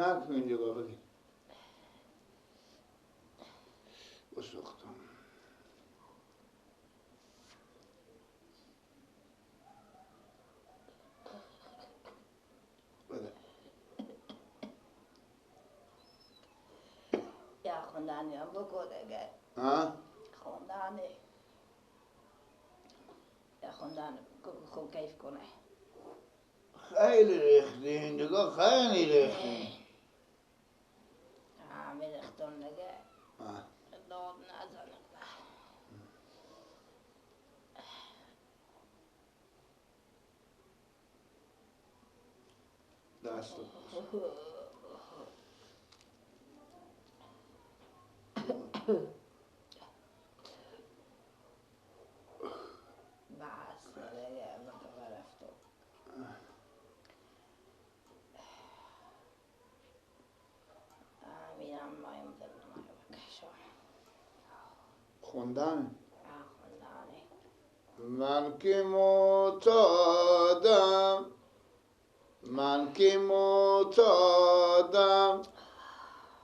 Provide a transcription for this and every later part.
نکن اینجا بگی بسختم. بده یا خوندنی هم بکن دیگه. ها؟ خوندنی یا خوندن خوب کیف کنه. خیلی ریختی اینجا، خیلی ریختی. همه ریختون دیگه داد نزنه. دست بس دیگه بطور رفتو. میرم مایم دل نمایه بکشم. خوندن خوندنی من که معتادم، من که معتادم،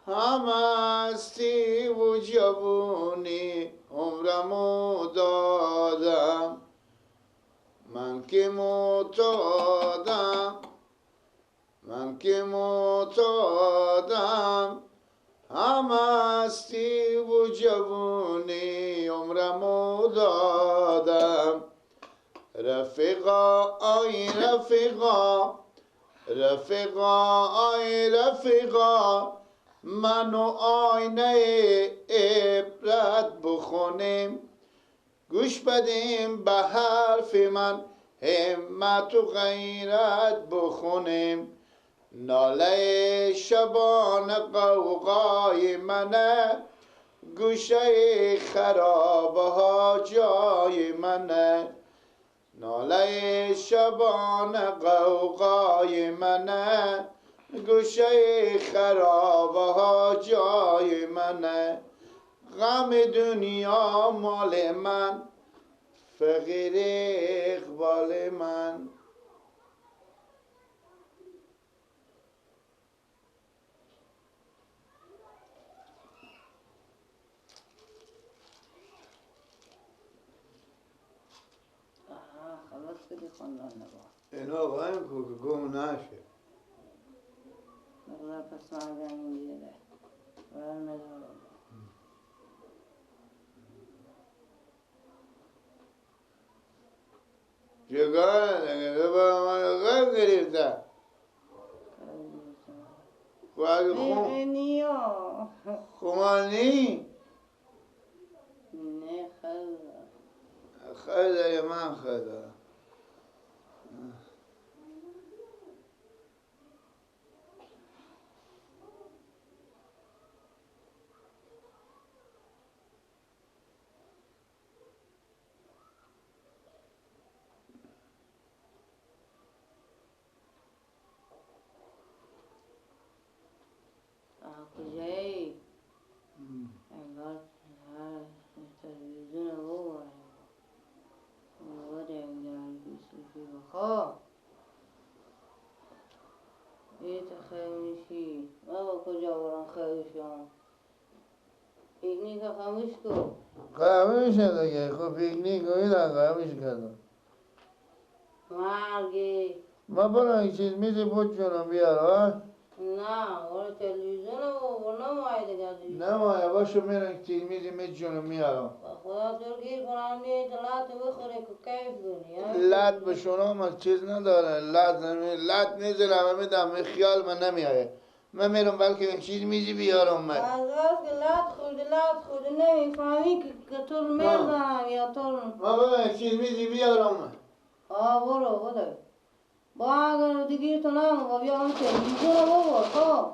هم هستی و جوونی عمرمو دادم. من که معتادم، من که معتادم، هم هستی و جوونی عمرمو دادم. رفیقا آی رفیقا، رفیقا آی رفیقا، منو آینه عبرت بخونیم. گوش بدیم به حرف من، همت و غیرت بخونیم. ناله شبان قوقای منه، گوشه خرابه ها جای منه. ناله شبان قوقای منه، گوشه خرابه ها جای منه. غم دنیا مال من، فقیر اقبال من. خلاص کدی خوندن نبا اینا قایم که گم نشه. مقدار پس مرگم اینجیره برای مدارم. چگاه دیگه دوباره من غم گرفته. خب اگه خمانی نه خیلی خیلی من خیلی کجایی؟ انگار تلویزیون رو باید انگار بیسوشی بخواه ایت خیمیشی بابا کجا برم خیلیشم پیکنیک خمیش کن خمیش دیگه. خب پیکنیک اینا خمیش کردم. مرگی ما برو یک چیز میزی بود جونم بیار. نه برو تلویزیون رو نمایی دیگه نمایه باشو میرم یک چیز میزی می جونم میارم. خدا ترگیر کنم نیت لات بخوره که کیف کنی لط به شما ما چیز نداره. لط میزنم میدم خیال من نمیاره. من میرم بلکه یک چیز میزی بیارم من. از که لات خود نمیفهمی که طول میزنم یا طول ما برو یک چیز میزی بیارم من. برو با اگر دیگه تو نمو بیا هم تلویزیون رو ببر خب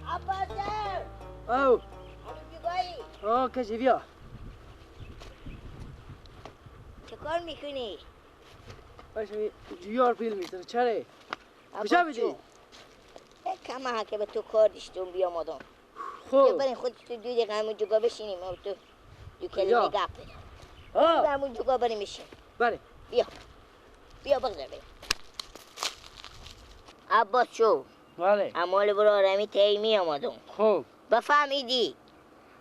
عباسه او بیگویی کشی بیا چه کار میکنی؟ باشه جیار پیل میزنه چره کجا بدی؟ کم ها که به تو کار داشتم بیام آدم خب بیا بریم خود تو 2 دقیقه همون جگا بشینیم و تو 2 کلمه گپ بدیم ها همون جگا بریم بشین بله بیا بگذار بریم عباس شو بله امال برا رمی تیمی آمدم خب بفهمیدی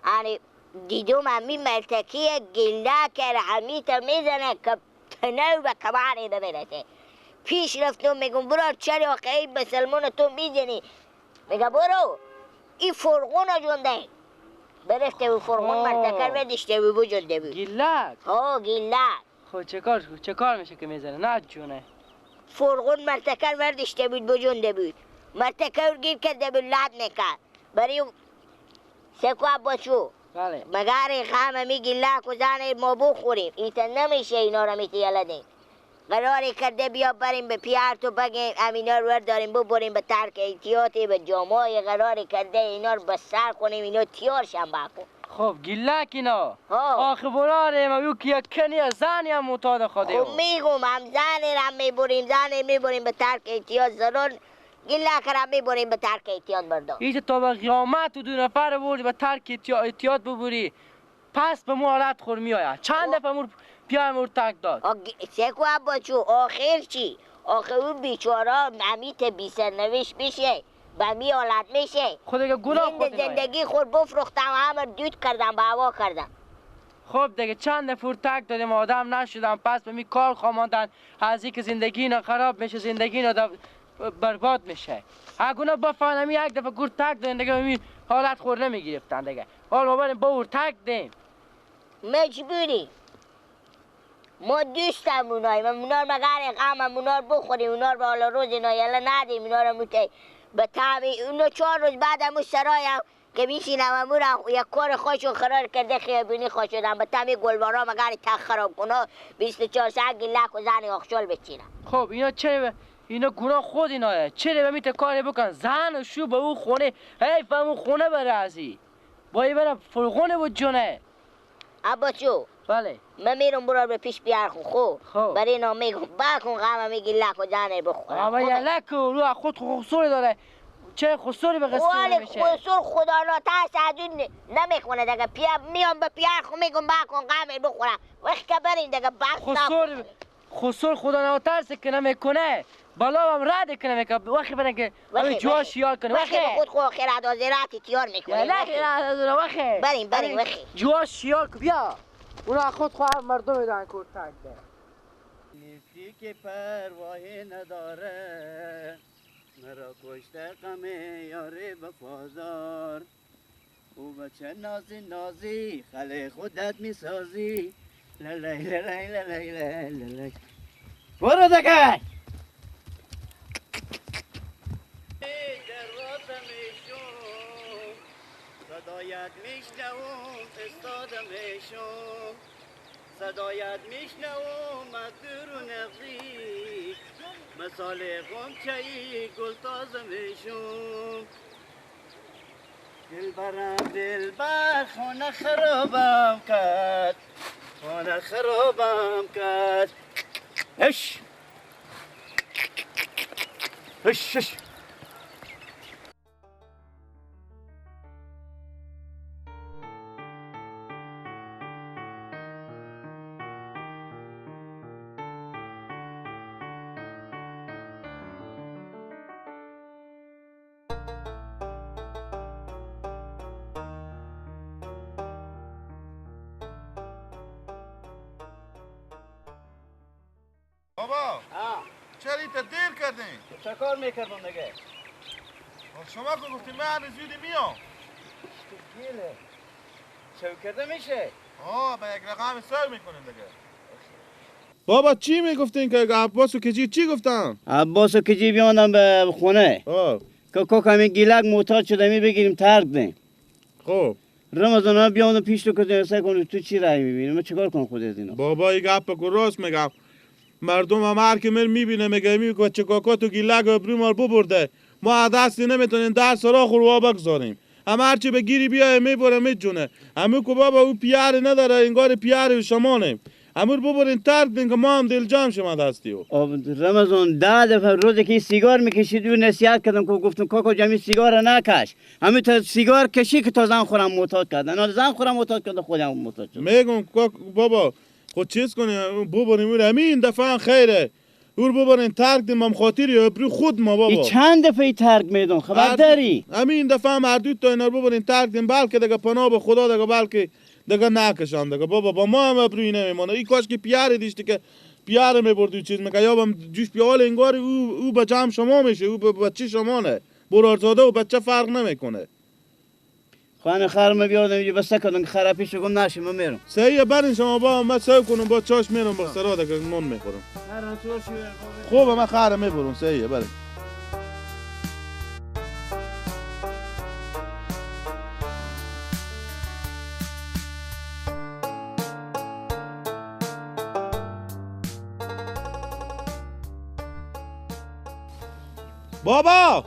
یعنی دیدم همی ملتکی گله که همی تا میزنه که تنو به کمانی نمیرسه پیش رفتم میگم برو چری آقا این به سلمان تو میزنی میگه برو این فرغون جنده برفته و فرغون ملتکر بدشته و بجنده بود گیلک ها گله خب چه کار میشه که میزنه نه جونه فرغون مرتکر وردشته بود بجنده بود مرتکر گیر کرده بود لد میکرد برای سکو عباسو بله مگر خام میگی لا کزانه ما بخوریم ایتا نمیشه اینا رو میتیلدیم قراری کرده بیا بریم به پیار تو بگیم امینا رو داریم ببریم به ترک احتیاطی به جامعه قراری کرده اینا رو بسر کنیم اینا تیارشن بکن خب گیلک اینا ها آخه براره ما یو که کنی زنی هم معتاد خوده خب میگم هم زنی رو میبریم به ترک احتیاط ضرور گله کرم میبریم به ترک احتیاط بردار ایجا تا به قیامت و 2 نفر بردی به ترک احتیاط ببری پس به مالت خور میآید چند دفعه مور پیام مور تک داد سکو عباسو آخر چی؟ آخر اون بیچاره امیت بی سرنوشت میشه به می حالت میشه خود دیگه گناه خود زندگی خود بفروختم و همه دود کردم به هوا کردم خب دیگه چند دفعه تک دادیم آدم نشدم پس به می کار خواندن از اینکه زندگی اینا خراب میشه زندگی اینا برباد میشه اگه بفهمی یک دفعه گور تک دادیم دیگه می حالت خور نمیگرفتن دیگه حال ما بریم با تک دیم مجبوری ما دوستم اوناییم اونا رو مگر غم اونا رو بخوریم اونا رو به حال روز اینا یلا ندیم اونا رو موتی به تعمی اونا 4 روز بعد همون سرایم که میشینم امون یک کار خوشو قرار کرده خیابونی خوش شدم به تعمی گلبارا مگر تک خراب کنه 24 ساعت گلک و زن آخشال بچینم خب اینا چه اینا گناه خود ایناه چرا به میت کاری بکن زن و شو به اون خونه حیف اون خونه برازی بایی برم فرغونه بود جونه عباسو بله من میرم برو به پیش بیار خون خب برای اینا میگم بکن غم میگی لک و جانه بخورم اما یه لک رو خود خسوری داره چه خسوری به قصه ولی نمیشه خسور خدا ناترس از اون نمیخونه دیگه میام به پیار خون میگم بکن غم بخورم وقت که برین دیگه بخت خسور خدا ناترس که نمیکنه بالا هم رد کنه میکنه وقتی برن که جوا شیار کنه وقتی به خود خود خیرات و زیراتی تیار میکنه وقتی بریم وقتی جوا شیار کن بیا اونا خود خواه مردم دارن کور تک ده نیستی که پرواهی نداره مرا کشته غم یاری بفازار او بچه نازی خلی خودت میسازی للی للی للی للی برو دکر دروازه میشم صدایت میشنوم استاده میشم صدایت میشنوم از دور و نزدیک مثال غنچه‌ای گل تازه میشم دلبر خانه خرابم کرد هش بابا چرا ایتا دیر کردین؟ چه کار میکردم دیگه؟ شما که گفتیم من هنوز زودی میام گیله چه کرده میشه؟ به یک رقم سر میکنیم دیگه بابا چی میگفتین که عباس و کجی چی گفتن؟ عباس و کجی بیاندم به خونه که کمی گیلک معتاد شده می بگیریم ترک دیم خب رمضان ها بیاندم پیش تو که سعی کنم تو چی رای میبینی من چیکار کنم خودت اینا بابا این گپ کو راست میگم مردم هم هر که میبینه میگه میگه چه کاکا تو گیلک ابرو مال ببرده ما دستی نمیتونیم در سراغ رو بگذاریم اما هرچی بگیری بیای میبره میجونه همه کو بابا او پیار نداره انگار پیار شمانه امور ببرین ترک دین که ما هم دل جمع شما دستی و رمضان 10 دفعه روزی که سیگار میکشید و نصیحت کردم که گفتم کاکا جمی سیگار را نکش. همین تا سیگار کشی که تا زن خورم معتاد کردن. نه زن خورم معتاد کرده خودم معتاد شدم. میگم بابا خود چیز کنیم ببریم همین دفعه خیره. اور ببرین ترک دیم هم خاطری ابرو خود ما بابا. این چند دفعه ترک میدون خبر داری؟ همین دفعه مردود تا اینا رو ببرین ترک دیم بلکه دیگه پناه به خدا دیگه بلکه دیگه نکشان دیگه بابا با ما هم ابروی نمیمونه. این کاش که پیاره دیشتی که پیاره میبردی چیز میگه یا بم جوش پیاله انگار او بچه هم شما میشه او بچه شما نه برارزاده و بچه فرق نمیکنه. خانه خرم بیادم اینجا بسته کردن که خرابیش گم نشیم من میرم. صحیحه برین شما با من سو کنم با چاش میرم با سرا دیگه نون میخورم. خوبه من خرم میبرم صحیحه برین. بابا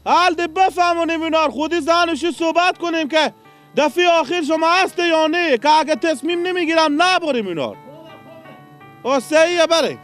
حال ده بفهمونیم اینار خودی زنشی صحبت کنیم که دفعه آخر شما هست یا نه که اگه تصمیم نمیگیرم نبریم اینار. صحیحه بریم.